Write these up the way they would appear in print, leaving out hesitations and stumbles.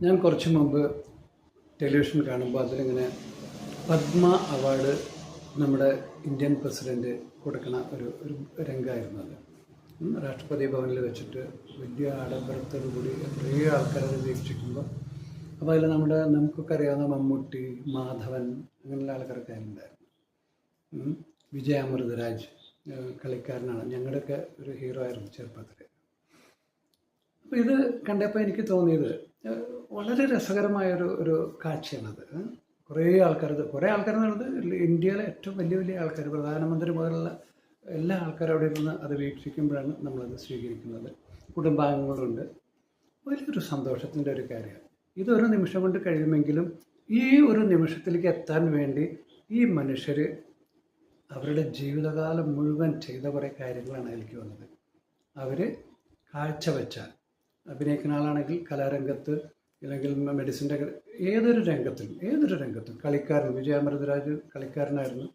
ഞാൻ കുറച്ച് മുമ്പ് ടെലിവിഷൻ കാണുമ്പോൾ അതിലിങ്ങനെ പത്മ അവാർഡ് നമ്മുടെ ഇന്ത്യൻ പ്രസിഡൻറ്റ് കൊടുക്കുന്ന ഒരു രംഗമായിരുന്നു അത്. രാഷ്ട്രപതി ഭവനിൽ വെച്ചിട്ട് വലിയ ആഡംബരത്തോടു കൂടി എത്രയോ ആൾക്കാരത് വീക്ഷിക്കുമ്പോൾ അപ്പോൾ അതിൽ നമുക്കൊക്കെ അറിയാവുന്ന മമ്മൂട്ടി, മാധവൻ, അങ്ങനെയുള്ള ആൾക്കാരൊക്കെ അതിലുണ്ടായിരുന്നു. വിജയ് അമൃതരാജ് കളിക്കാരനാണ്, ഞങ്ങളുടെയൊക്കെ ഒരു ഹീറോ ആയിരുന്നു ചെറുപ്പത്തിൽ. അപ്പോൾ ഇത് കണ്ടപ്പോൾ എനിക്ക് തോന്നിയത് വളരെ രസകരമായൊരു കാഴ്ചയാണത്. കുറേ ആൾക്കാരെന്നുള്ളത് ഇന്ത്യയിലെ ഏറ്റവും വലിയ വലിയ ആൾക്കാർ, പ്രധാനമന്ത്രി മുതലുള്ള എല്ലാ ആൾക്കാരും അവിടെ ഇരുന്ന് അത് വീക്ഷിക്കുമ്പോഴാണ് നമ്മളത് സ്വീകരിക്കുന്നത്. കുടുംബാംഗങ്ങളുണ്ട്. വലിയൊരു സന്തോഷത്തിൻ്റെ ഒരു കാര്യമാണ്. ഇതൊരു നിമിഷം കൊണ്ട് കഴിയുമെങ്കിലും ഈ ഒരു നിമിഷത്തിലേക്ക് എത്താൻ വേണ്ടി ഈ മനുഷ്യർ അവരുടെ ജീവിതകാലം മുഴുവൻ ചെയ്ത കുറേ കാര്യങ്ങളാണ് അതിലേക്ക് വന്നത്. അവർ കാഴ്ചവെച്ച, അഭിനയിക്കുന്ന ആളാണെങ്കിൽ കലാരംഗത്ത്, അല്ലെങ്കിൽ മെഡിസിൻ്റെ ഏതൊരു രംഗത്തും കളിക്കാരൻ, വിജയ് അമൃതരാജ് കളിക്കാരനായിരുന്നു.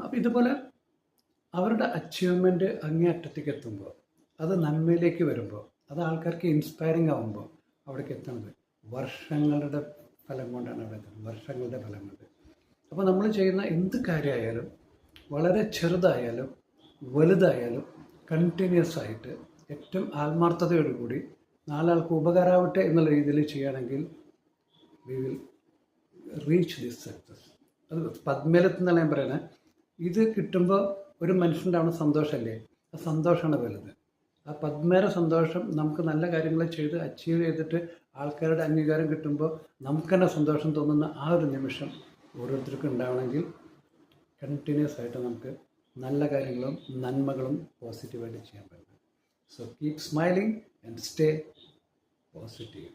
അപ്പോൾ ഇതുപോലെ അവരുടെ അച്ചീവ്മെൻറ്റ് അങ്ങേയറ്റത്തേക്ക് എത്തുമ്പോൾ, അത് നന്മയിലേക്ക് വരുമ്പോൾ, അത് ആൾക്കാർക്ക് ഇൻസ്പയറിങ് ആകുമ്പോൾ അവിടേക്ക് എത്തുന്നത് വർഷങ്ങളുടെ ഫലം കൊണ്ടാണ് അവിടെ എത്തുന്നത്, വർഷങ്ങളുടെ ഫലം കൊണ്ട്. അപ്പോൾ നമ്മൾ ചെയ്യുന്ന എന്ത് കാര്യമായാലും, വളരെ ചെറുതായാലും വലുതായാലും, കണ്ടിന്യൂസ് ആയിട്ട് ഏറ്റവും ആത്മാർത്ഥതയോടുകൂടി നാലാൾക്ക് ഉപകാരമാവട്ടെ എന്നുള്ള രീതിയിൽ ചെയ്യുകയാണെങ്കിൽ we will reach this success. അത് പദ്മയിലെത്തുന്നതാണ് ഞാൻ പറയുന്നത്. ഇത് കിട്ടുമ്പോൾ ഒരു മനുഷ്യൻ്റെ അവിടെ സന്തോഷമല്ലേ, ആ സന്തോഷമാണ് വലുത്. ആ പദ്മയുടെ സന്തോഷം നമുക്ക് നല്ല കാര്യങ്ങൾ ചെയ്ത് അച്ചീവ് ചെയ്തിട്ട് ആൾക്കാരുടെ അംഗീകാരം കിട്ടുമ്പോൾ നമുക്ക് തന്നെ സന്തോഷം തോന്നുന്ന ആ ഒരു നിമിഷം ഓരോരുത്തർക്കും ഉണ്ടാവണമെങ്കിൽ കണ്ടിന്യൂസ് ആയിട്ട് നമുക്ക് നല്ല കാര്യങ്ങളും നന്മകളും പോസിറ്റീവായിട്ട് ചെയ്യാൻ പറ്റും. So keep smiling and stay positive.